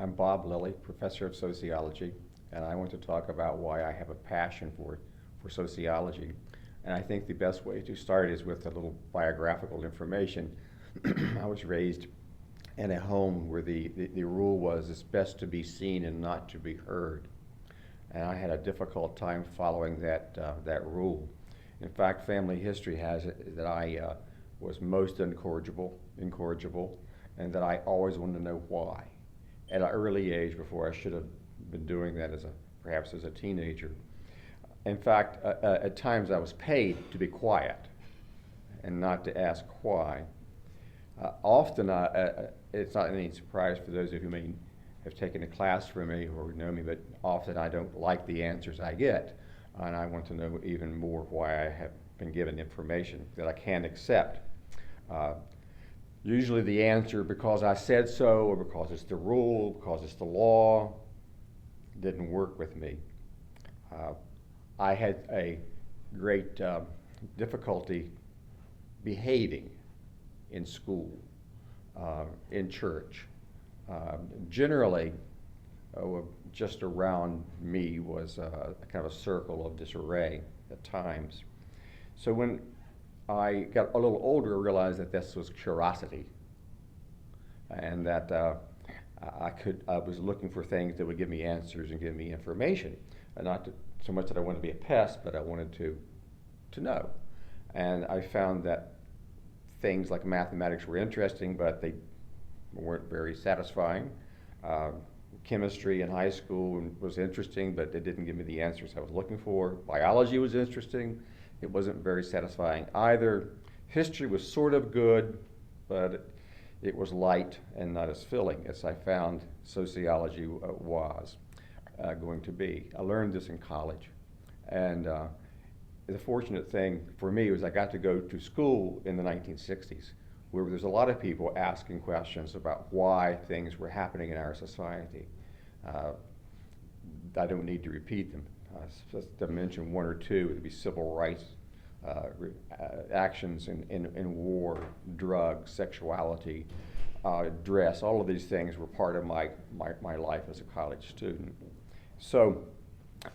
I'm Bob Lilly, professor of sociology, and I want to talk about why I have a passion for sociology. And I think the best way to start is with a little biographical information. I was raised in a home where the rule was it's best to be seen and not to be heard. And I had a difficult time following that rule. In fact, family history has it that I was most incorrigible, and that I always wanted to know why at an early age before I should have been doing that perhaps as a teenager. In fact, at times I was paid to be quiet and not to ask why. Often, it's not any surprise for those of you who may have taken a class from me or know me, but often I don't like the answers I get, and I want to know even more why I have been given information that I can't accept. Usually the answer, because I said so, or because it's the rule, because it's the law, didn't work with me. I had a great difficulty behaving in school, in church. Generally, just around me was a kind of a circle of disarray at times. So when I got a little older, I realized that this was curiosity, and that I was looking for things that would give me answers and give me information, and not so much that I wanted to be a pest, but I wanted to know. And I found that things like mathematics were interesting, but they weren't very satisfying. Chemistry in high school was interesting, but it didn't give me the answers I was looking for. Biology was interesting. It wasn't very satisfying either. History was sort of good, but it was light and not as filling as I found sociology was going to be. I learned this in college, and the fortunate thing for me was I got to go to school in the 1960s, where there's a lot of people asking questions about why things were happening in our society. I don't need to repeat them. Just to mention one or two, it would be civil rights actions in war, drugs, sexuality, dress. All of these things were part of my life as a college student. So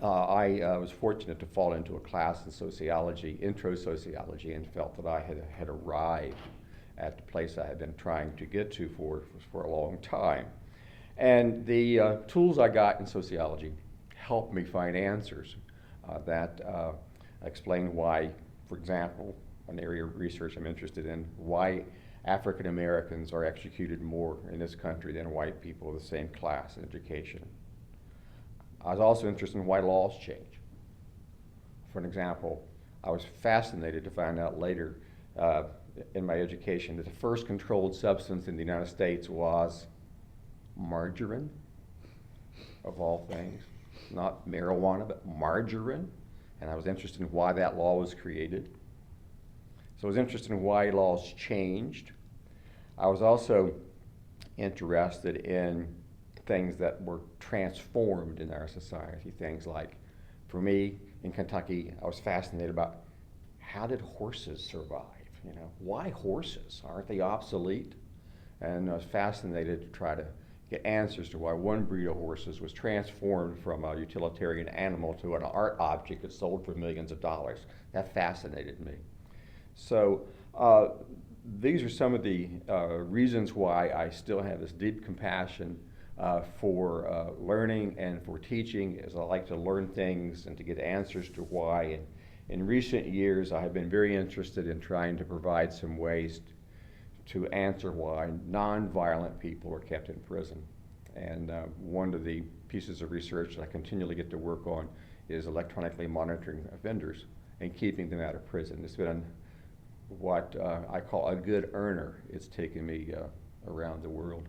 I was fortunate to fall into a class in sociology, intro sociology, and felt that I had arrived at the place I had been trying to get to for a long time. And the tools I got in sociology helped me find answers that explain why, for example, an area of research I'm interested in, why African Americans are executed more in this country than white people of the same class in education. I was also interested in why laws change. For an example, I was fascinated to find out later in my education that the first controlled substance in the United States was margarine, of all things. Not marijuana, but margarine. And I was interested in why that law was created. So I was interested in why laws changed. I was also interested in things that were transformed in our society. Things like, for me, in Kentucky, I was fascinated about how did horses survive? You know, why horses? Aren't they obsolete? And I was fascinated to try to get answers to why one breed of horses was transformed from a utilitarian animal to an art object that sold for millions of dollars. That fascinated me. So these are some of the reasons why I still have this deep compassion for learning and for teaching, as I like to learn things and to get answers to why. And in recent years, I have been very interested in trying to provide some ways to answer why nonviolent people are kept in prison. And one of the pieces of research that I continually get to work on is electronically monitoring offenders and keeping them out of prison. It's been what I call a good earner. It's taken me around the world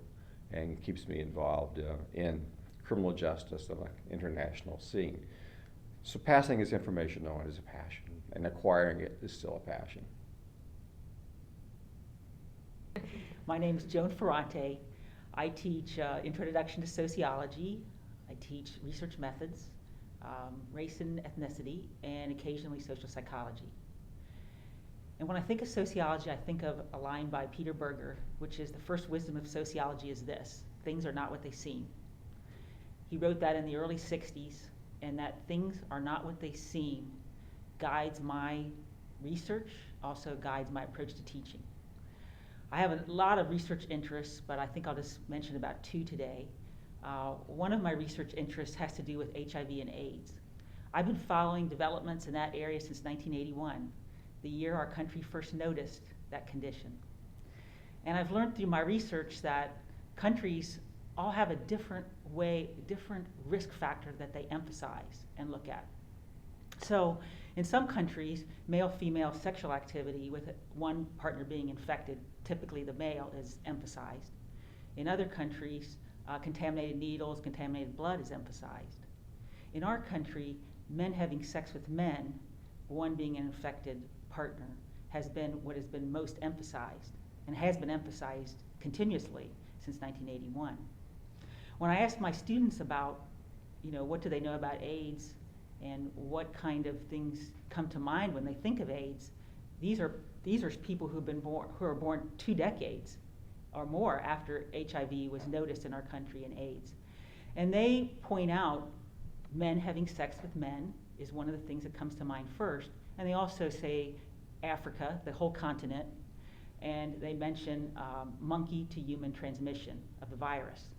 and keeps me involved in criminal justice on an international scene. So passing this information on is a passion, and acquiring it is still a passion. My name is Joan Ferrante. I teach Introduction to Sociology. I teach research methods, race and ethnicity, and occasionally social psychology. And when I think of sociology, I think of a line by Peter Berger, which is the first wisdom of sociology is this: things are not what they seem. He wrote that in the early 60s, and that things are not what they seem guides my research, also guides my approach to teaching. I have a lot of research interests, but I think I'll just mention about two today. One of my research interests has to do with HIV and AIDS. I've been following developments in that area since 1981, the year our country first noticed that condition. And I've learned through my research that countries all have a different risk factor that they emphasize and look at. So in some countries, male-female sexual activity with one partner being infected, typically the male, is emphasized. In other countries, contaminated needles, contaminated blood is emphasized. In our country, men having sex with men, one being an infected partner, has been what has been most emphasized and has been emphasized continuously since 1981. When I asked my students about, what do they know about AIDS and what kind of things come to mind when they think of AIDS, these are people who are born 2 decades or more after HIV was noticed in our country and AIDS. And they point out men having sex with men is one of the things that comes to mind first. And they also say Africa, the whole continent, and they mention monkey to human transmission of the virus.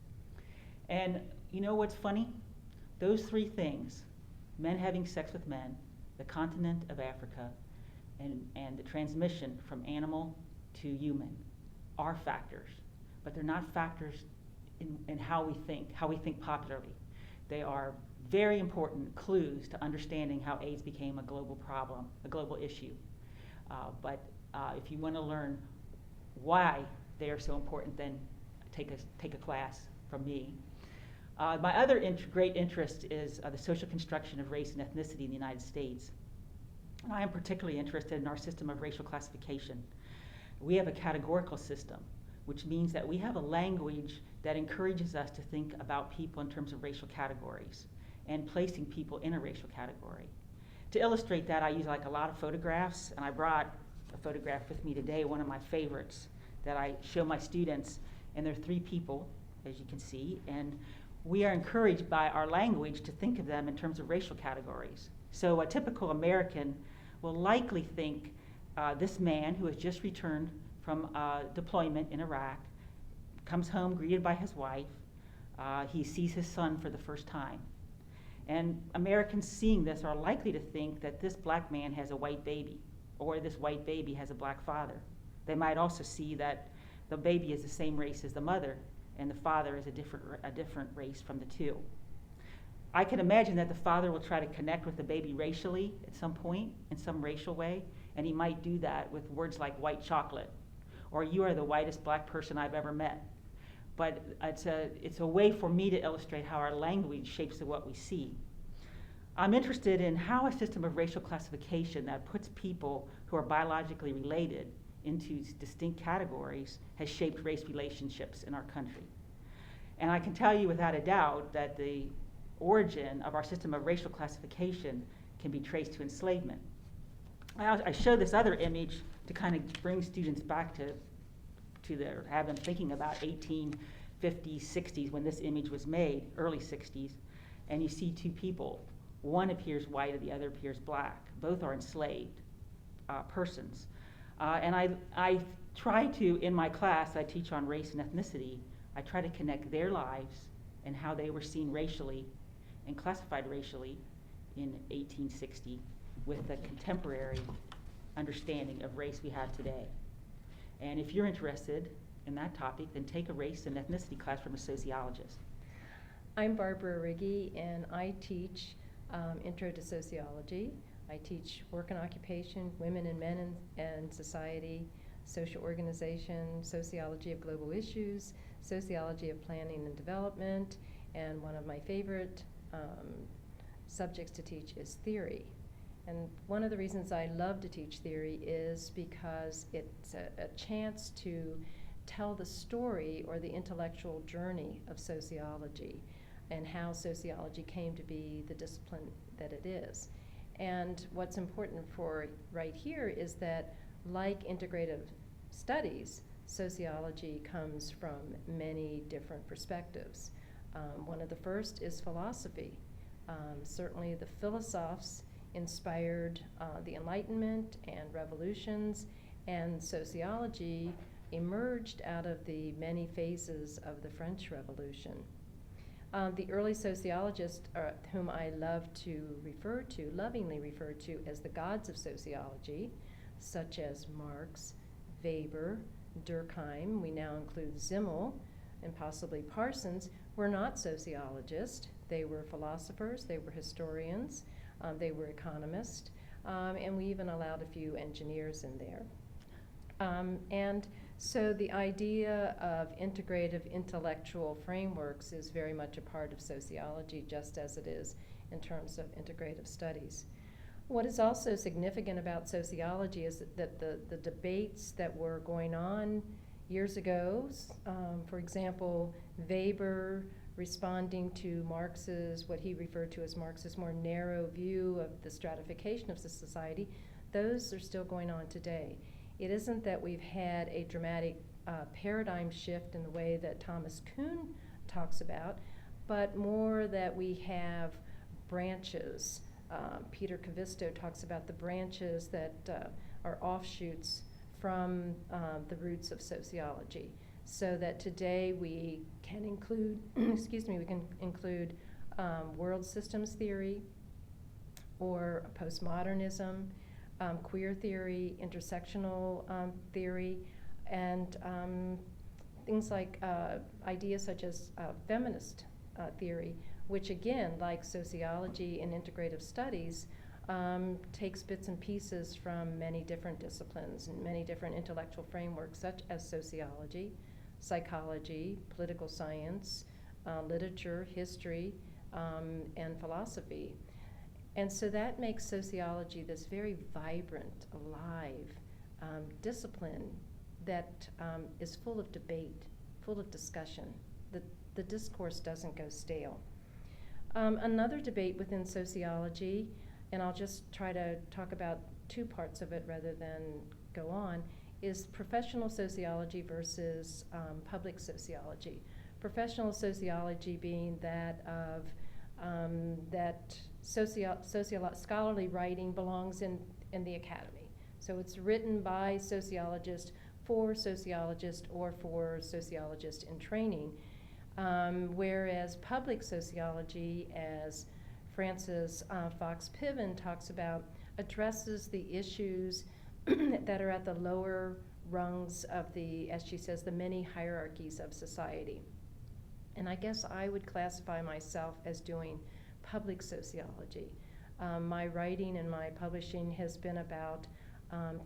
And you know what's funny? Those 3 things, men having sex with men, the continent of Africa, and the transmission from animal to human, are factors. But they're not factors in how we think popularly. They are very important clues to understanding how AIDS became a global problem, a global issue. But if you want to learn why they are so important, then take a class from me. My other great interest is the social construction of race and ethnicity in the United States. And I am particularly interested in our system of racial classification. We have a categorical system, which means that we have a language that encourages us to think about people in terms of racial categories and placing people in a racial category. To illustrate that, I use a lot of photographs, and I brought a photograph with me today, one of my favorites, that I show my students, and there are 3 people, as you can see, and we are encouraged by our language to think of them in terms of racial categories. So a typical American will likely think this man who has just returned from deployment in Iraq, comes home greeted by his wife, he sees his son for the first time. And Americans seeing this are likely to think that this black man has a white baby, or this white baby has a black father. They might also see that the baby is the same race as the mother, and the father is a different race from the 2. I can imagine that the father will try to connect with the baby racially at some point, in some racial way, and he might do that with words like white chocolate, or you are the whitest black person I've ever met. But it's a way for me to illustrate how our language shapes what we see. I'm interested in how a system of racial classification that puts people who are biologically related into distinct categories has shaped race relationships in our country. And I can tell you without a doubt that the origin of our system of racial classification can be traced to enslavement. I show this other image to kind of bring students back to have them thinking about 1850s, 60s when this image was made, early 60s, and you see 2 people. One appears white and the other appears black. Both are enslaved persons. And I try to, in my class, I teach on race and ethnicity, I try to connect their lives and how they were seen racially and classified racially in 1860 with the contemporary understanding of race we have today. And if you're interested in that topic, then take a race and ethnicity class from a sociologist. I'm Barbara Riggi, and I teach Intro to Sociology. I teach work and occupation, women and men and society, social organization, sociology of global issues, sociology of planning and development, and one of my favorite subjects to teach is theory. And one of the reasons I love to teach theory is because it's a chance to tell the story or the intellectual journey of sociology and how sociology came to be the discipline that it is. And what's important for right here is that, like integrative studies, sociology comes from many different perspectives. One of the first is philosophy. Certainly the philosophers inspired the Enlightenment and revolutions, and sociology emerged out of the many phases of the French Revolution. The early sociologists, whom I love to lovingly refer to as the gods of sociology, such as Marx, Weber, Durkheim, we now include Zimmel, and possibly Parsons, were not sociologists. They were philosophers, they were historians, they were economists, and we even allowed a few engineers in there. And so the idea of integrative intellectual frameworks is very much a part of sociology, just as it is in terms of integrative studies. What is also significant about sociology is that the debates that were going on years ago, for example, Weber responding to Marx's, what he referred to as Marx's more narrow view of the stratification of the society, those are still going on today. It isn't that we've had a dramatic paradigm shift in the way that Thomas Kuhn talks about, but more that we have branches. Peter Kavisto talks about the branches that are offshoots from the roots of sociology, so that today we can include, we can include world systems theory, or postmodernism, queer theory, intersectional theory, and things like ideas such as feminist theory, which again, like sociology and integrative studies, takes bits and pieces from many different disciplines and many different intellectual frameworks, such as sociology, psychology, political science, literature, history, and philosophy. And so that makes sociology this very vibrant, alive discipline that is full of debate, full of discussion. The discourse doesn't go stale. Another debate within sociology, and I'll just try to talk about two parts of it rather than go on, is professional sociology versus public sociology. Professional sociology being that of that scholarly writing belongs in the academy. So it's written by sociologists for sociologists or for sociologists in training. Whereas public sociology, as Frances Fox Piven talks about, addresses the issues that are at the lower rungs of the, as she says, the many hierarchies of society. And I guess I would classify myself as doing public sociology. My writing and my publishing has been about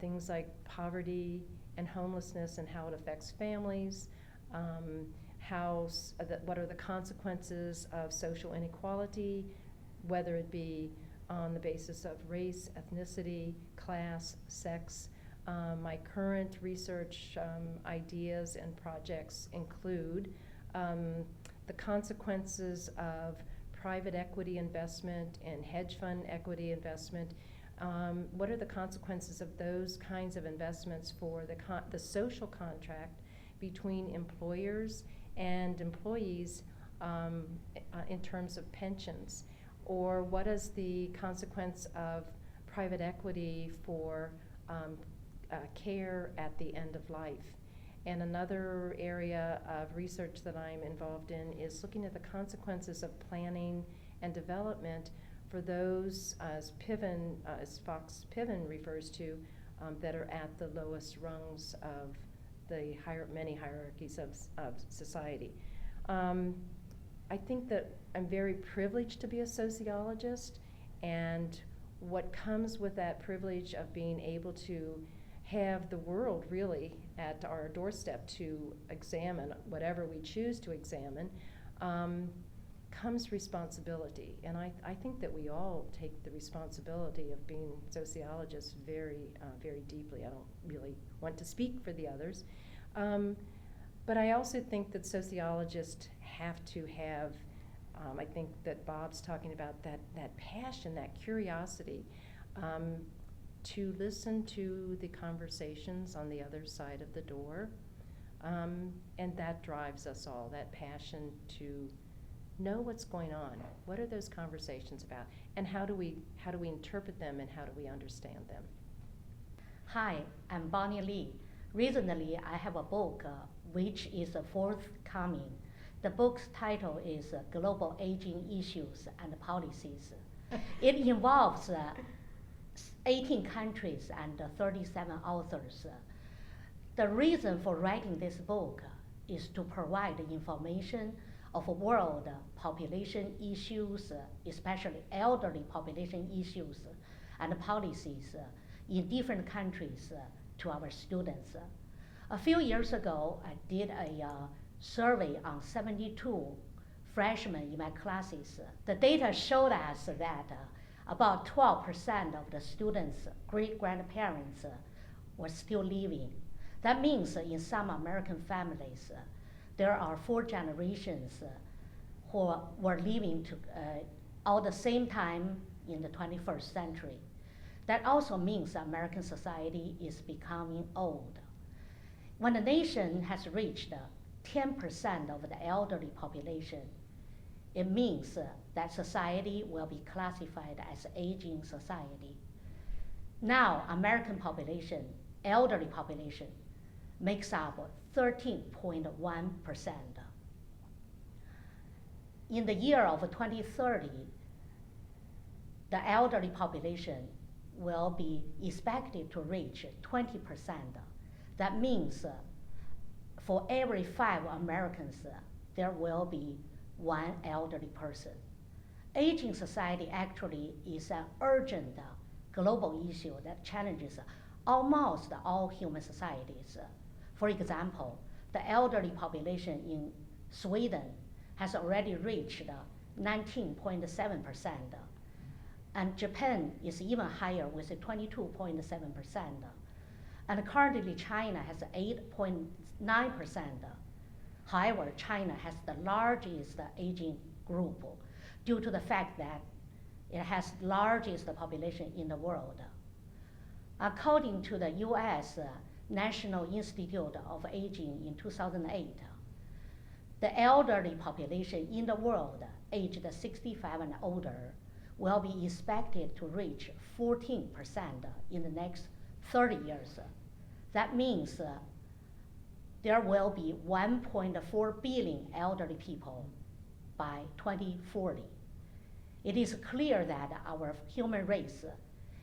things like poverty and homelessness and how it affects families, what are the consequences of social inequality, whether it be on the basis of race, ethnicity, class, sex. My current research ideas and projects include the consequences of private equity investment and hedge fund equity investment. What are the consequences of those kinds of investments for the social contract between employers and employees in terms of pensions? Or what is the consequence of private equity for care at the end of life? And another area of research that I'm involved in is looking at the consequences of planning and development for those, as Fox Piven refers to, that are at the lowest rungs of the many hierarchies of society. I think that I'm very privileged to be a sociologist, and what comes with that privilege of being able to have the world really at our doorstep to examine whatever we choose to examine, comes responsibility. And I think that we all take the responsibility of being sociologists very, very deeply. I don't really want to speak for the others. But I also think that sociologists have to have, I think that Bob's talking about that passion, that curiosity, to listen to the conversations on the other side of the door. And that drives us all, that passion to know what's going on. What are those conversations about? And how do we interpret them and how do we understand them? Hi, I'm Bonnie Lee. Recently, I have a book which is forthcoming. The book's title is Global Aging Issues and Policies. It involves 18 countries and 37 authors. The reason for writing this book is to provide information of world population issues, especially elderly population issues and policies in different countries to our students. A few years ago, I did a survey on 72 freshmen in my classes. The data showed us that about 12% of the students' great-grandparents were still living. That means in some American families, there are 4 generations who were living all the same time in the 21st century. That also means American society is becoming old. When a nation has reached 10% of the elderly population, it means that society will be classified as aging society. Now, American population, elderly population, makes up 13.1%. In the year of 2030, the elderly population will be expected to reach 20%. That means for every 5 Americans, there will be 1 elderly person. Aging society actually is an urgent global issue that challenges almost all human societies. For example, the elderly population in Sweden has already reached 19.7%, and Japan is even higher with 22.7%. And currently China has 8.9%. However, China has the largest aging group due to the fact that it has the largest population in the world. According to the US National Institute of Aging in 2008, the elderly population in the world aged 65 and older will be expected to reach 14% in the next 30 years. That means there will be 1.4 billion elderly people by 2040. It is clear that our human race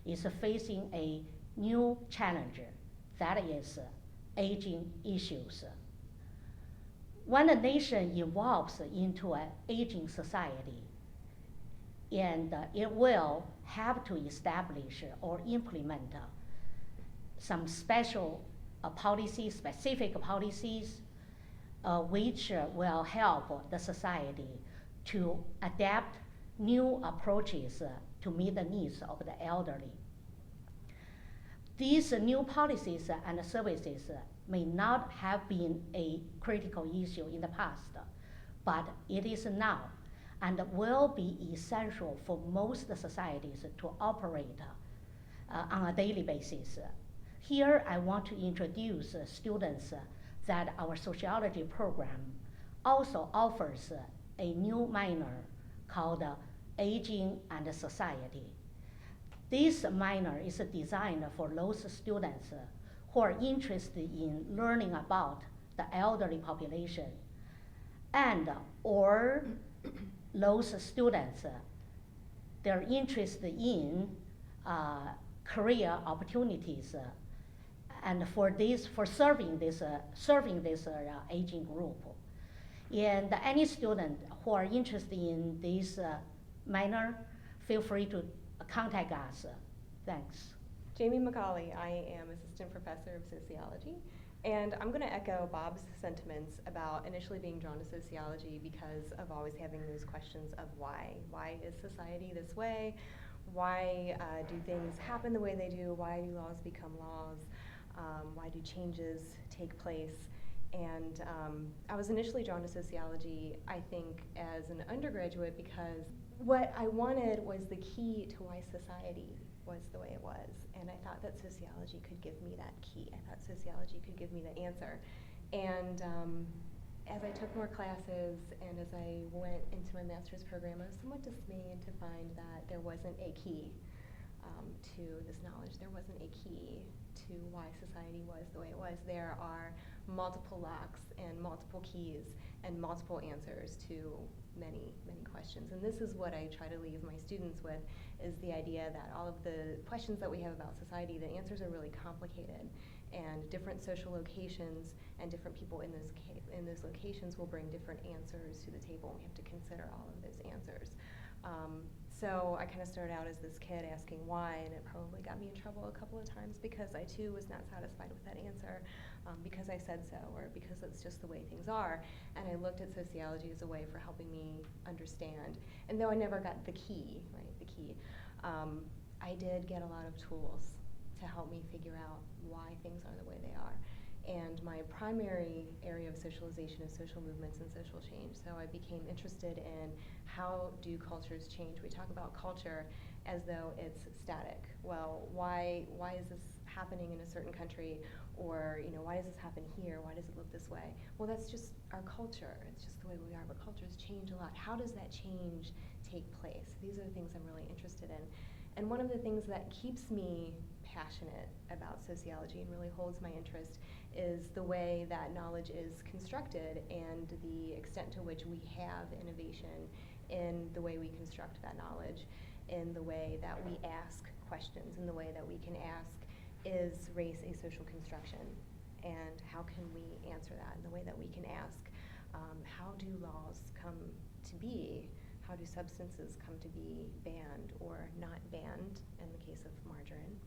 is facing a new challenge, that is aging issues. When a nation evolves into an aging society, and it will have to establish or implement some special specific policies, which will help the society to adapt new approaches to meet the needs of the elderly. These new policies and services may not have been a critical issue in the past, but it is now and will be essential for most societies to operate on a daily basis. Here I want to introduce students that our sociology program also offers a new minor called Aging and Society. This minor is designed for those students who are interested in learning about the elderly population and or those students they're interested in career opportunities and for serving this aging group. And any student who are interested in this minor, feel free to contact us. Thanks. Jamie McCauley, I am Assistant Professor of Sociology, and I'm going to echo Bob's sentiments about initially being drawn to sociology because of always having those questions of why. Why is society this way? Why do things happen the way they do? Why do laws become laws? Why do changes take place? And I was initially drawn to sociology, I think, as an undergraduate because what I wanted was the key to why society was the way it was. And I thought that sociology could give me that key. I thought sociology could give me the answer. And as I took more classes and as I went into my master's program, I was somewhat dismayed to find that there wasn't a key to this knowledge. There wasn't a key to why society was the way it was. There are multiple locks and multiple keys and multiple answers to many, many questions. And this is what I try to leave my students with, is the idea that all of the questions that we have about society, the answers are really complicated. And different social locations and different people in those locations will bring different answers to the table, and we have to consider all of those answers. So I kind of started out as this kid asking why, and it probably got me in trouble a couple of times because I too was not satisfied with that answer, because I said so, or because it's just the way things are. And I looked at sociology as a way for helping me understand. And though I never got the key, right, the key, I did get a lot of tools to help me figure out why things are the way they are. And my primary area of socialization is social movements and social change. So I became interested in how do cultures change. We talk about culture as though it's static. Well, why is this happening in a certain country? Or, why does this happen here? Why does it look this way? Well, that's just our culture. It's just the way we are. But cultures change a lot. How does that change take place? These are the things I'm really interested in. And one of the things that keeps me passionate about sociology and really holds my interest is the way that knowledge is constructed and the extent to which we have innovation in the way we construct that knowledge, in the way that we ask questions, in the way that we can ask, is race a social construction? And how can we answer that? In the way that we can ask, how do laws come to be? How do substances come to be banned or not banned in the case of margarine,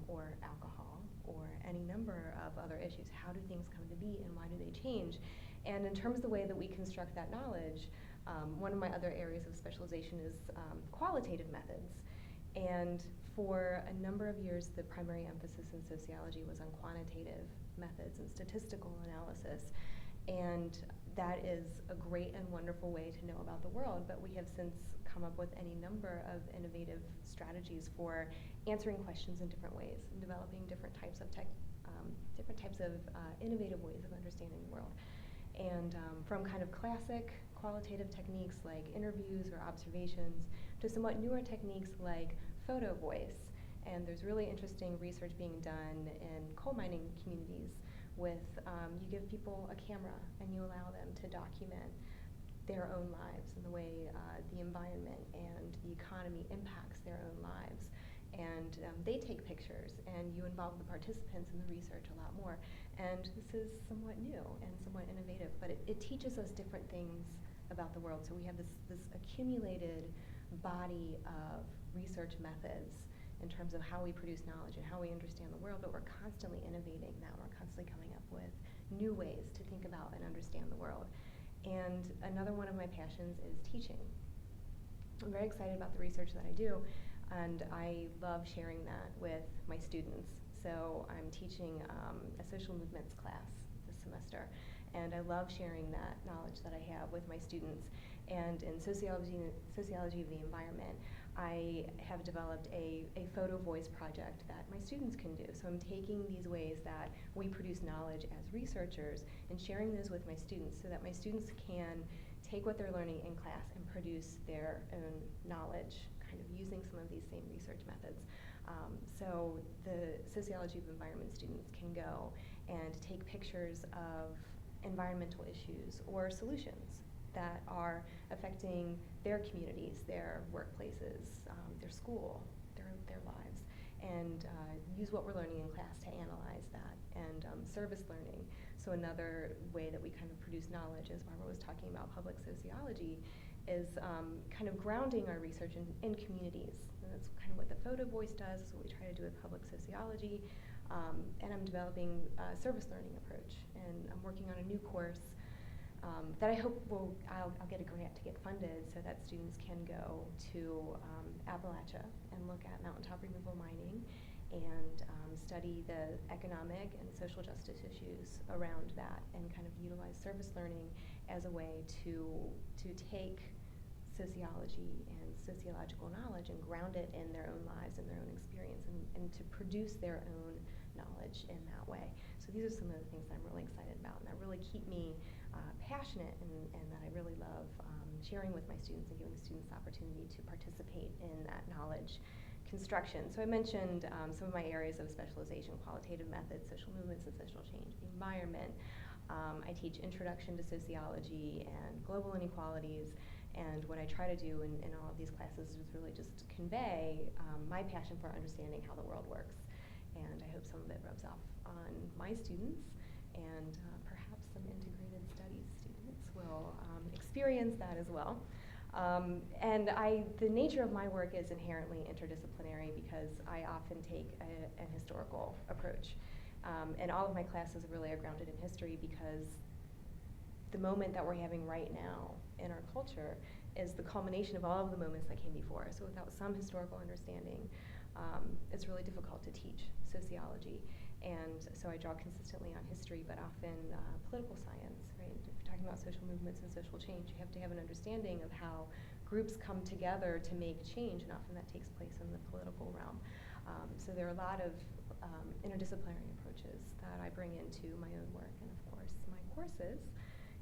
or alcohol, or any number of other issues? How do things come to be and why do they change? And in terms of the way that we construct that knowledge, one of my other areas of specialization is qualitative methods. And for a number of years, the primary emphasis in sociology was on quantitative methods and statistical analysis. And that is a great and wonderful way to know about the world, but we have since come up with any number of innovative strategies for answering questions in different ways and developing different types of innovative ways of understanding the world. And from kind of classic qualitative techniques like interviews or observations to somewhat newer techniques like photo voice. And there's really interesting research being done in coal mining communities with, you give people a camera and you allow them to document their own lives and the way the environment and the economy impacts their own lives. And they take pictures and you involve the participants in the research a lot more. And this is somewhat new and somewhat innovative, but it teaches us different things about the world. So we have this accumulated body of research methods in terms of how we produce knowledge and how we understand the world, but we're constantly innovating that. We're constantly coming up with new ways to think about and understand the world. And another one of my passions is teaching. I'm very excited about the research that I do, and I love sharing that with my students. So I'm teaching a social movements class this semester, and I love sharing that knowledge that I have with my students. And in sociology of the environment, I have developed a photo voice project that my students can do. So I'm taking these ways that we produce knowledge as researchers and sharing those with my students so that my students can take what they're learning in class and produce their own knowledge, kind of using some of these same research methods. So the sociology of environment students can go and take pictures of environmental issues or solutions that are affecting their communities, their workplaces, their school, their lives, and use what we're learning in class to analyze that. And service learning, so another way that we kind of produce knowledge, as Barbara was talking about public sociology, is kind of grounding our research in communities. And that's kind of what the photo voice does, is what we try to do with public sociology. And I'm developing a service learning approach, and I'm working on a new course that I hope I'll get a grant to get funded so that students can go to Appalachia and look at mountaintop removal mining and study the economic and social justice issues around that, and kind of utilize service learning as a way to take sociology and sociological knowledge and ground it in their own lives and their own experience, and to produce their own knowledge in that way. So these are some of the things that I'm really excited about and that really keep me passionate and that I really love sharing with my students and giving students the opportunity to participate in that knowledge construction. So I mentioned some of my areas of specialization: qualitative methods, social movements and social change, the environment. I teach introduction to sociology and global inequalities, and what I try to do in all of these classes is really just convey my passion for understanding how the world works. And I hope some of it rubs off on my students, and perhaps some integrated studies students will experience that as well. And the nature of my work is inherently interdisciplinary because I often take an historical approach. And all of my classes really are grounded in history because the moment that we're having right now in our culture is the culmination of all of the moments that came before. So without some historical understanding, it's really difficult to teach sociology. And so I draw consistently on history, but often political science, right? If you're talking about social movements and social change, you have to have an understanding of how groups come together to make change, and often that takes place in the political realm. So there are a lot of interdisciplinary approaches that I bring into my own work and, of course, my courses.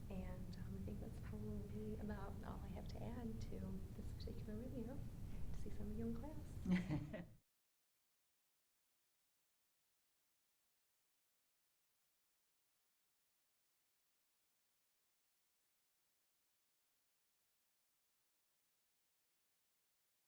And I think that's probably about all I have to add to this particular review. To see some of you in class.